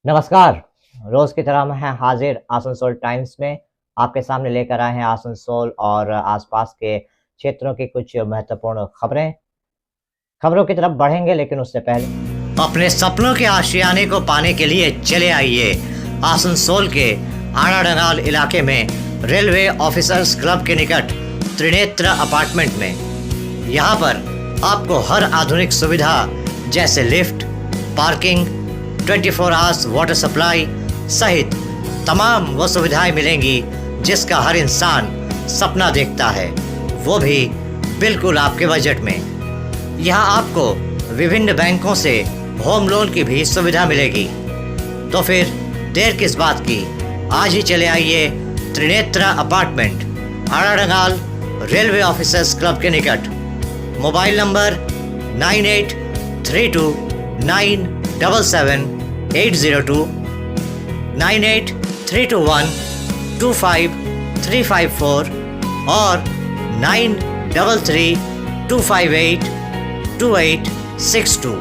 नमस्कार। रोज की तरह मैं हाजिर आसनसोल टाइम्स में आपके सामने लेकर आए हैं आसनसोल और आसपास के क्षेत्रों की कुछ महत्वपूर्ण खबरों की तरफ बढ़ेंगे, लेकिन उससे पहले अपने सपनों के आशियाने को पाने के लिए चले आइए आसनसोल के आड़ाडंगाल इलाके में रेलवे ऑफिसर्स क्लब के निकट त्रिनेत्र अपार्टमेंट में। यहाँ पर आपको हर आधुनिक सुविधा जैसे lift, parking, 24 hours water supply सहित तमाम वो सुविधाएं मिलेंगी जिसका हर इंसान सपना देखता है, वो भी बिल्कुल आपके बजट में। यहाँ आपको विभिन्न बैंकों से होम लोन की भी सुविधा मिलेगी। तो फिर देर किस बात की, आज ही चले आइए त्रिनेत्र अपार्टमेंट, आड़ाडंगाल रेलवे ऑफिसर्स क्लब के निकट। मोबाइल नंबर 9832977802, 9832125354 और 9332582862।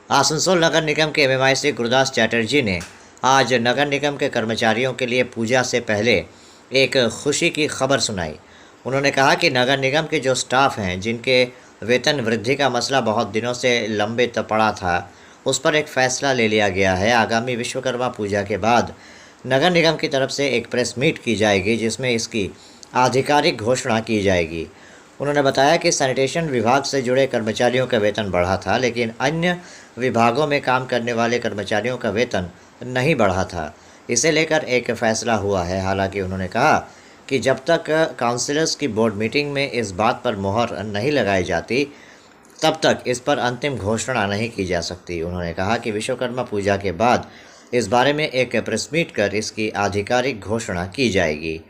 आसनसोल नगर निगम के एमएमआई श्री गुरुदास चैटर्जी ने आज नगर निगम के कर्मचारियों के लिए पूजा से पहले एक खुशी की खबर सुनाई। उन्होंने कहा कि नगर निगम के जो स्टाफ हैं, जिनके वेतन वृद्धि का मसला बहुत दिनों से लंबित पड़ा था, उस पर एक फ़ैसला ले लिया गया है। आगामी विश्वकर्मा पूजा के बाद नगर निगम की तरफ से एक प्रेस मीट की जाएगी जिसमें इसकी आधिकारिक घोषणा की जाएगी। उन्होंने बताया कि सैनिटेशन विभाग से जुड़े कर्मचारियों का वेतन बढ़ा था, लेकिन अन्य विभागों में काम करने वाले कर्मचारियों का वेतन नहीं बढ़ा था। इसे लेकर एक फ़ैसला हुआ है। हालांकि उन्होंने कहा कि जब तक काउंसिलर्स की बोर्ड मीटिंग में इस बात पर मोहर नहीं लगाई जाती, तब तक इस पर अंतिम घोषणा नहीं की जा सकती। उन्होंने कहा कि विश्वकर्मा पूजा के बाद इस बारे में एक प्रेस मीट कर इसकी आधिकारिक घोषणा की जाएगी।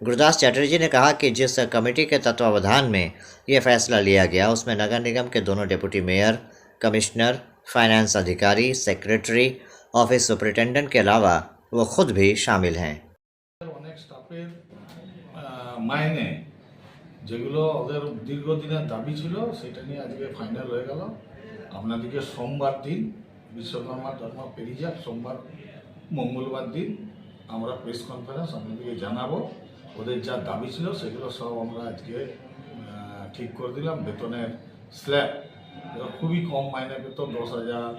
गुरुदास चैटर्जी ने कहा कि जिस कमेटी के तत्वावधान में ये फैसला लिया गया, उसमें नगर निगम के दोनों डिप्टी मेयर, कमिश्नर, फाइनेंस अधिकारी, सेक्रेटरी, ऑफिस सुपरिटेंडेंट के अलावा वो खुद भी शामिल हैं। অনেক স্টাফের মাইনে যেগুলো ওদের দীর্ঘদিনের দাবি ছিল সেটা নিয়ে আজকে ফাইনাল হয়ে গেল। আপনাদেরকে সোমবার দিন বিশ্বকর্মা ধর্ম পেরিয়ে যাক, সোমবার মঙ্গলবার দিন আমরা প্রেস কনফারেন্স আপনাদেরকে জানাবো। ওদের যা দাবি ছিল সেগুলো সব আমরা আজকে ঠিক করে দিলাম। বেতনের স্ল্যাব খুবই কম মাইনে পেত, 10,000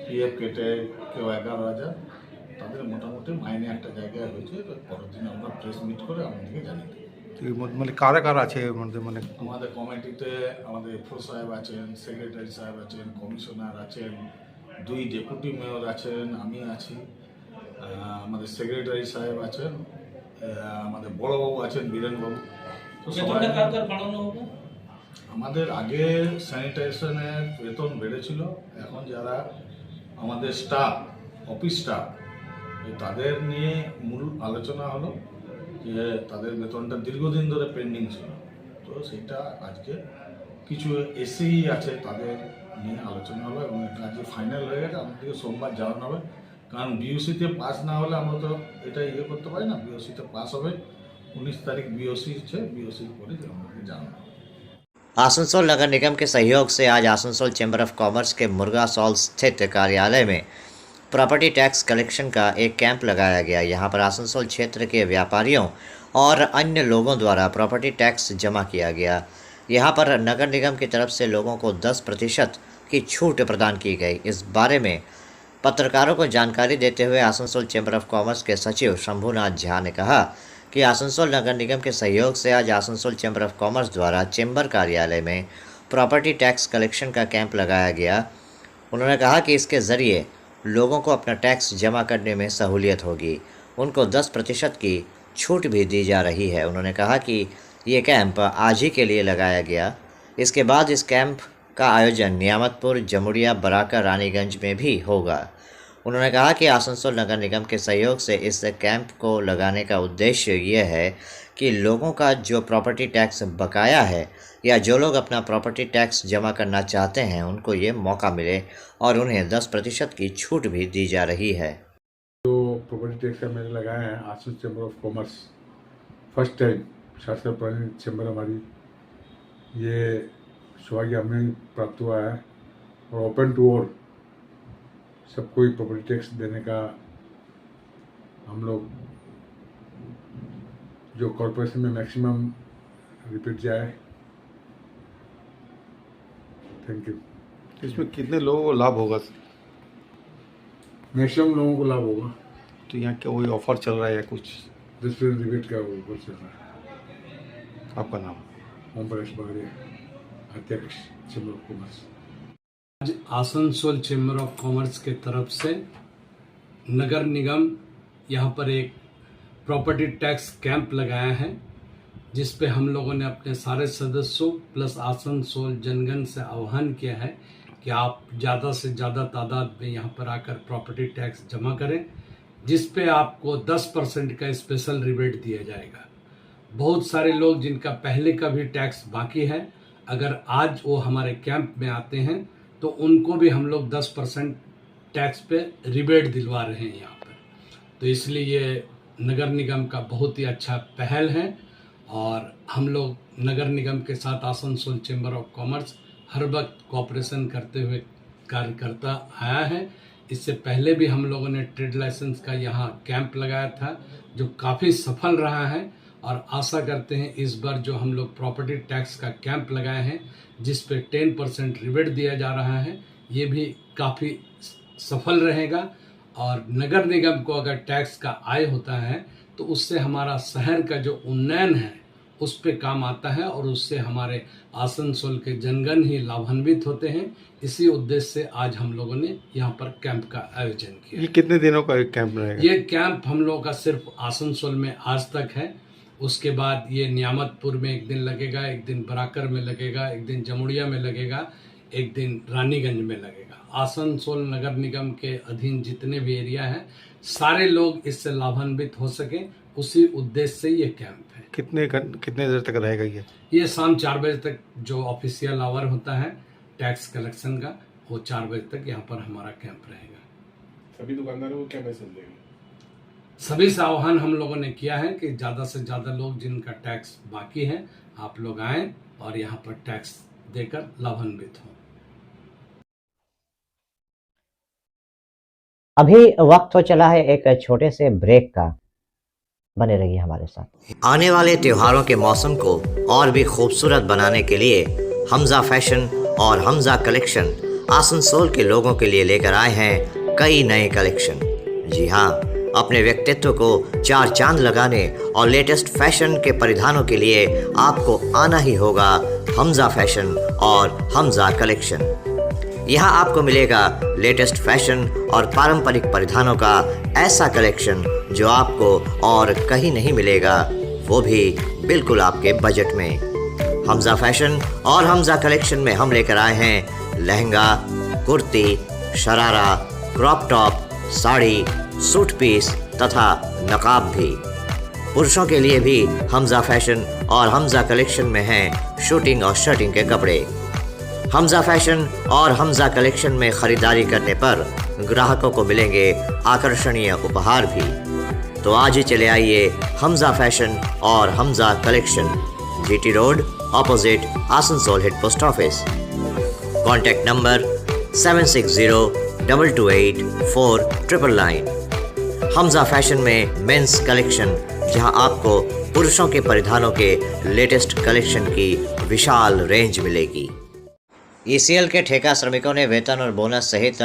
পিএফ কেটে কেউ 11,000, তাদের মোটামুটি মাইনে একটা জায়গায় হয়েছে। পরের দিন আমরা প্রেস মিট করে আপনাদেরকে জানিয়ে দেবো। মানে কারা কারা আছে মানে আমাদের কমিটিতে আমাদের এফও সাহেব আছেন, সেক্রেটারি সাহেব আছেন, কমিশনার আছেন, 2 ডেপুটি মেয়র আছেন, আমি আছি, আমাদের সেক্রেটারি সাহেব আছেন, আমাদের বড়বাবু আছেন, বীরেনবাবু। তো সবাই আমাদের আগে স্যানিটেশনের বেতন বেড়েছিল, এখন যারা আমাদের স্টাফ, অফিস স্টাফ, তাদের নিয়ে মূল আলোচনা হলো যে তাদের বেতনটা দীর্ঘদিন ধরে পেন্ডিং ছিল। তো সেটা আজকে কিছু এসি আছে তাদের নিয়ে আলোচনা হলো এবং এটা আজকে ফাইনাল হয়ে গেছে। আমাদেরকে সোমবার জানানো হবে, কারণ বিওসিতে পাস না হলে আমরা তো এটা করতে পারি না। বিওসিতে পাস হবে, 19 तारीख बीओसी है, बीओसी করে আমাদেরকে জানানো হবে। आसनसोल नगर निगम के सहयोग से आज आसनसोल चैम्बर ऑफ कॉमर्स के मुर्गा सॉल स्थित कार्यालय में प्रॉपर्टी टैक्स कलेक्शन का एक कैंप लगाया गया। यहाँ पर आसनसोल क्षेत्र के व्यापारियों और अन्य लोगों द्वारा प्रॉपर्टी टैक्स जमा किया गया। यहाँ पर नगर निगम की तरफ से लोगों को 10% की छूट प्रदान की गई। इस बारे में पत्रकारों को जानकारी देते हुए आसनसोल चैम्बर ऑफ कॉमर्स के सचिव शंभुनाथ झा ने कहा कि आसनसोल नगर निगम के सहयोग से आज आसनसोल चैम्बर ऑफ कॉमर्स द्वारा चैम्बर कार्यालय में प्रॉपर्टी टैक्स कलेक्शन का कैंप लगाया गया। उन्होंने कहा कि इसके ज़रिए लोगों को अपना टैक्स जमा करने में सहूलियत होगी। उनको 10% की छूट भी दी जा रही है। उन्होंने कहा कि ये कैंप आज ही के लिए लगाया गया। इसके बाद इस कैंप का आयोजन नियामतपुर, जमुड़िया, बराका, रानीगंज में भी होगा। उन्होंने कहा कि आसनसोल नगर निगम के सहयोग से इस कैंप को लगाने का उद्देश्य ये है कि लोगों का जो प्रॉपर्टी टैक्स बकाया है या जो लोग अपना प्रॉपर्टी टैक्स जमा करना चाहते हैं, उनको ये मौका मिले और उन्हें 10% की छूट भी दी जा रही है। जो प्रॉपर्टी टैक्स का मैंने लगाया है Asansol chamber of commerce, first time शास्त्र पुरानी चैम्बर हमारी, ये सौभाग्य हमें प्राप्त हुआ है और ओपन टू ऑल सबको ही प्रॉपर्टी टैक्स देने का हम लोग जो कॉरपोरेशन में मैक्सिमम रिपीट जाए। Thank you. इसमें कितने लोगों को लाभ होगा? मैक्सिमम लोगों को लाभ होगा। तो यहाँ क्या वही ऑफर चल रहा है या कुछ? 10% रिबेट का वो चल रहा है। आपका नाम? ओम प्रकाश बगड़िया, अध्यक्ष चैम्बर ऑफ कॉमर्स। आज आसनसोल चैम्बर ऑफ कॉमर्स के तरफ से नगर निगम यहाँ पर एक प्रॉपर्टी टैक्स कैंप लगाया है, जिस पे हम लोगों ने अपने सारे सदस्यों प्लस आसनसोल जनगण से आह्वान किया है कि आप ज़्यादा से ज़्यादा तादाद में यहाँ पर आकर प्रॉपर्टी टैक्स जमा करें, जिस पे आपको 10% का स्पेशल रिबेट दिया जाएगा। बहुत सारे लोग जिनका पहले का भी टैक्स बाकी है, अगर आज वो हमारे कैंप में आते हैं तो उनको भी हम लोग 10% टैक्स पे रिबेट दिलवा रहे हैं यहाँ पर। तो इसलिए ये नगर निगम का बहुत ही अच्छा पहल है और हम लोग नगर निगम के साथ आसनसोल चैम्बर ऑफ कॉमर्स हर वक्त कोऑपरेशन करते हुए कार्य करता आया है। इससे पहले भी हम लोगों ने ट्रेड लाइसेंस का यहाँ कैंप लगाया था, जो काफ़ी सफल रहा है और आशा करते हैं इस बार जो हम लोग प्रॉपर्टी टैक्स का कैंप लगाए हैं, जिस पे 10% रिबेट दिया जा रहा है, ये भी काफ़ी सफल रहेगा। और नगर निगम को अगर टैक्स का आय होता है तो उससे हमारा शहर का जो उन्नयन है उस पे काम आता है और उससे हमारे आसनसोल के जनगण ही लाभान्वित होते हैं। इसी उद्देश्य से आज हम लोगों ने यहाँ पर कैंप का आयोजन किया। ये कितने दिनों का एक कैंप रहेगा? ये कैंप हम लोगों का सिर्फ आसनसोल में आज तक है। उसके बाद ये नियामतपुर में एक दिन लगेगा, एक दिन बराकर में लगेगा, एक दिन जमुड़िया में लगेगा, एक दिन रानीगंज में लगेगा। आसनसोल नगर निगम के अधीन जितने भी एरिया हैं, सारे लोग इससे लाभान्वित हो सके, उसी उद्देश्य से ये कैंप है। कितने देर तक रहेगा ये शाम 4 बजे तक जो ऑफिशियल आवर होता है टैक्स कलेक्शन का, वो 4 बजे तक यहाँ पर हमारा कैंप रहेगा। सभी दुकानदारों को क्या मैसेज देंगे? सभी से आह्वान हम लोगों ने किया है कि ज़्यादा से ज़्यादा लोग जिनका टैक्स बाकी है, आप लोग आएँ और यहाँ पर टैक्स देकर लाभान्वित हों। अभी वक्त हो चला है एक छोटे से ब्रेक का, बने रहिए हमारे साथ। आने वाले त्योहारों के मौसम को और भी खूबसूरत बनाने के लिए हमजा फैशन और हमजा कलेक्शन आसनसोल के लोगों के लिए लेकर आए हैं कई नए कलेक्शन। जी हाँ, अपने व्यक्तित्व को 4 चांद लगाने और लेटेस्ट फैशन के परिधानों के लिए आपको आना ही होगा हमजा फैशन और हमजा कलेक्शन। यहाँ आपको मिलेगा लेटेस्ट फैशन और पारंपरिक परिधानों का ऐसा कलेक्शन जो आपको और कहीं नहीं मिलेगा, वो भी बिल्कुल आपके बजट में। हमजा फैशन और हमजा कलेक्शन में हम लेकर आए हैं lehenga, kurti, sharara, crop top, sari, suit piece तथा नकाब भी। पुरुषों के लिए भी हमजा फैशन और हमजा कलेक्शन में हैं शूटिंग और शर्टिंग के कपड़े। हमजा फैशन और हमजा कलेक्शन में खरीदारी करने पर ग्राहकों को मिलेंगे आकर्षणीय उपहार भी। तो आज ही चले आइए हमजा फैशन और Hamza collection, GT road opposite Asansol head post office. Contact number 7602228499। Hamza fashion में मेंस कलेक्शन, जहां आपको पुरुषों के परिधानों के लेटेस्ट कलेक्शन की विशाल रेंज मिलेगी। ईसीएल के ठेका श्रमिकों ने वेतन और बोनस सहित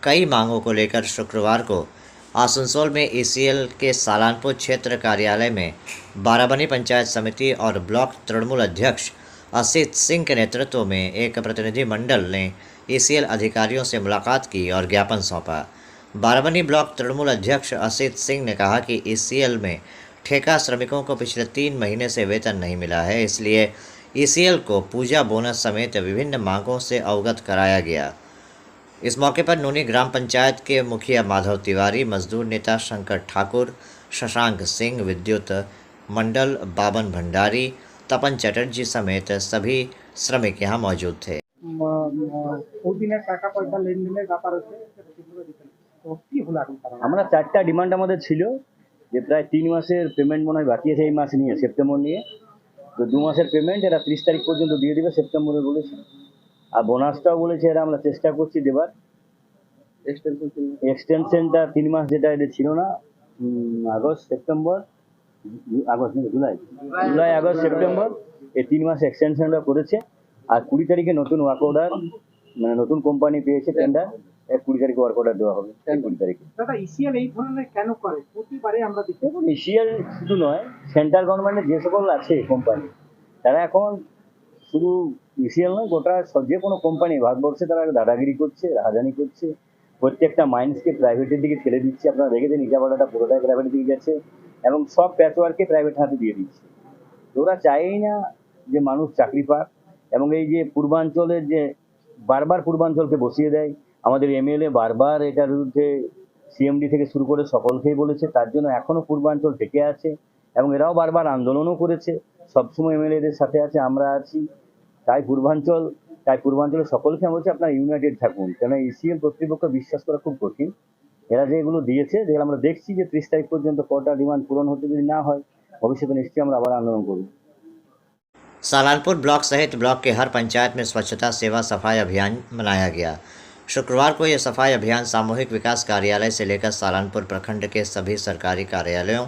कई मांगों को लेकर शुक्रवार को आसनसोल में ईसीएल के सालानपुर क्षेत्र कार्यालय में बाराबनी पंचायत समिति और ब्लॉक तृणमूल अध्यक्ष असित सिंह के नेतृत्व में एक प्रतिनिधि मंडल ने ईसीएल अधिकारियों से मुलाकात की और ज्ञापन सौंपा। बाराबनी ब्लॉक तृणमूल अध्यक्ष असित सिंह ने कहा कि ईसीएल में ठेका श्रमिकों को पिछले 3 महीने से वेतन नहीं मिला है, इसलिए ईसीएल को पूजा बोनस समेत विभिन्न मांगों से अवगत कराया गया। इस मौके पर नूनी ग्राम पंचायत के मुखिया माधव तिवारी, मजदूर नेता शंकर ठाकुर, शशांक सिंह, विद्युत मंडल बाबन भंडारी, तपन चटर्जी समेत सभी श्रमिक यहाँ मौजूद थे। আমরা 4টা ডিমান্ড আমাদের ছিল যে প্রায় 3 মাসের পেমেন্ট মনে হয় বাকি আছে এই মাস নিয়ে, সেপ্টেম্বর নিয়ে। তো 2 মাসের পেমেন্ট এরা 30 তারিখ পর্যন্ত দিয়ে দেবে সেপ্টেম্বরে বলেছে। আর বোনাসটাও বলেছে এরা, আমরা চেষ্টা করছি দেবার। এক্সটেনশনটা 3 মাস যেটা এটা ছিল না, আগস্ট সেপ্টেম্বর আগস্ট না, জুলাই আগস্ট সেপ্টেম্বর এই 3 মাস এক্সটেনশনটা করেছে। আর 20 তারিখে নতুন ওয়ার্ক অর্ডার, মানে নতুন কোম্পানি পেয়েছে টেন্ডার, 20 তারিখে ওয়ার্ক অর্ডার দেওয়া হবে। 20 তারিখে দাদা ইসিএল এই ধরনের কেন করে? প্রতিবারে আমরা দেখি। দেখুন, এশিয়ার শুধু নয়, সেন্ট্রাল গভর্নমেন্টের যে সকল আছে কোম্পানি, তারা এখন শুধু ইসিএল নয়, গোটা যে কোনো কোম্পানি ভারতবর্ষে তারা দাদাগিরি করছে, রাজধানী করছে, প্রত্যেকটা মাইন্সকে প্রাইভেটের দিকে ঠেলে দিচ্ছে। আপনারা দেখেছেন ইটাভাটাটা পুরোটাই প্রাইভেটের দিকে গেছে এবং সব প্যাচওয়ার্ককে প্রাইভেট হাতে দিয়ে দিচ্ছে। তো ওরা চায়ই না যে মানুষ চাকরি পাক, এবং এই যে পূর্বাঞ্চলের যে বারবার পূর্বাঞ্চলকে বসিয়ে দেয়, আমাদের এমএলএ বারবার এটার বিরুদ্ধে সিএমডি থেকে শুরু করে সকলকেই বলেছে, তার জন্য এখনো পূর্বাঞ্চল টিকে আছে এবং এরাও বারবার আন্দোলনও করেছে, সবসময় এমএলএদের সাথে আছে, আমরা আছি। তাই পূর্বাঞ্চলের সকলকে আমি বলছি আপনারা ইউনাইটেড থাকুন, কেন ইসিএল কর্তৃপক্ষ বিশ্বাস করা খুব কঠিন। এরা যেগুলো দিয়েছে, যেগুলো আমরা দেখছি যে 30 তারিখ পর্যন্ত কটা ডিমান্ড পূরণ হতে যদি না হয়, ভবিষ্যতে নিশ্চয়ই আমরা আবার আন্দোলন করব। सालानपुर ब्लॉक सहित ब्लॉक के हर पंचायत में स्वच्छता सेवा सफाई अभियान मनाया गया। शुक्रवार को यह सफाई अभियान सामूहिक विकास कार्यालय से लेकर सालानपुर प्रखंड के सभी सरकारी कार्यालयों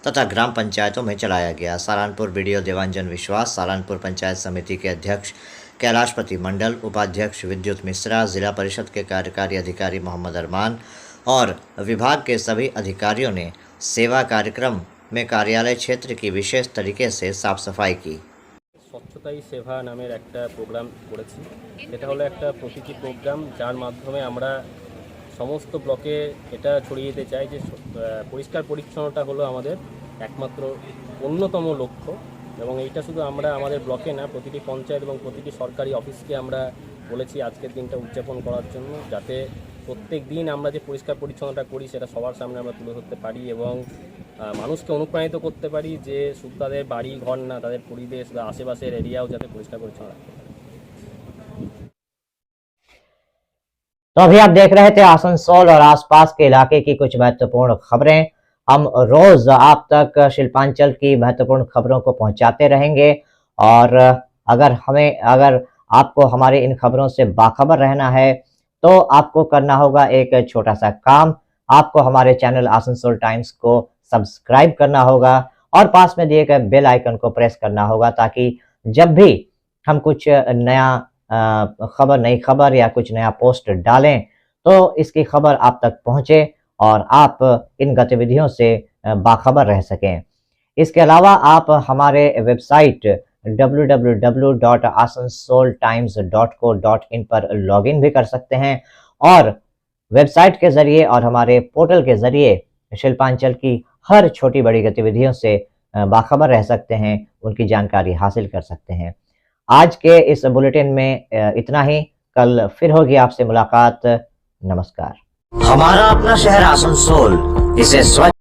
तथा ग्राम पंचायतों में चलाया गया। सालानपुर बीडीओ देवांजन विश्वास, सालानपुर पंचायत समिति के अध्यक्ष कैलाशपति मंडल, उपाध्यक्ष विद्युत मिश्रा, जिला परिषद के कार्यकारी अधिकारी मोहम्मद अरमान और विभाग के सभी अधिकारियों ने सेवा कार्यक्रम में कार्यालय क्षेत्र की विशेष तरीके से साफ सफाई की। স্বচ্ছতাই সেবা নামের একটা প্রোগ্রাম করেছি। এটা হলো একটা প্রতীকী প্রোগ্রাম, যার মাধ্যমে আমরা সমস্ত ব্লকে এটা ছড়িয়ে দিতে চাই যে পরিষ্কার পরিচ্ছন্নতা হলো আমাদের একমাত্র অন্যতম লক্ষ্য। এবং এইটা শুধু আমরা আমাদের ব্লকে না, প্রতিটি পঞ্চায়েত এবং প্রতিটি সরকারি অফিসকে আমরা বলেছি আজকের দিনটা উদযাপন করার জন্য, যাতে প্রত্যেক দিন আমরা যে পরিষ্কার পরিচ্ছন্নতা করি সেটা সবার সামনে আমরা তুলে ধরতে পারি এবং মানুষকে অনুপ্রাণিত করতে পারি যে শুধু তাদের বাড়ি ঘর না, তাদের পরিবেশ বা আশেপাশের এরিয়াও যাতে পরিষ্কার পরিচ্ছন্ন রাখতে পারে। तो अभी आप देख रहे थे आसनसोल और आसपास के इलाके की कुछ महत्वपूर्ण खबरें। हम रोज आप तक शिल्पांचल की महत्वपूर्ण खबरों को पहुंचाते रहेंगे और अगर आपको हमारे इन खबरों से बाखबर रहना है तो आपको करना होगा एक छोटा सा काम। आपको हमारे चैनल आसनसोल टाइम्स को सब्सक्राइब करना होगा और पास में दिए गए बेल आइकन को प्रेस करना होगा, ताकि जब भी हम कुछ नया नई खबर या कुछ नया पोस्ट डालें तो इसकी खबर आप तक पहुंचे और आप इन गतिविधियों से बाखबर रह सकें। इसके अलावा आप हमारे वेबसाइट www.asansoltimes.co.in पर लॉगिन भी कर सकते हैं और वेबसाइट के जरिए और हमारे पोर्टल के जरिए शिल्पांचल की हर छोटी बड़ी गतिविधियों से बाखबर रह सकते हैं, उनकी जानकारी हासिल कर सकते हैं। आज के इस बुलेटिन में इतना ही। कल फिर होगी आपसे मुलाकात। नमस्कार। हमारा अपना शहर आसनसोल, इसे स्वच्छ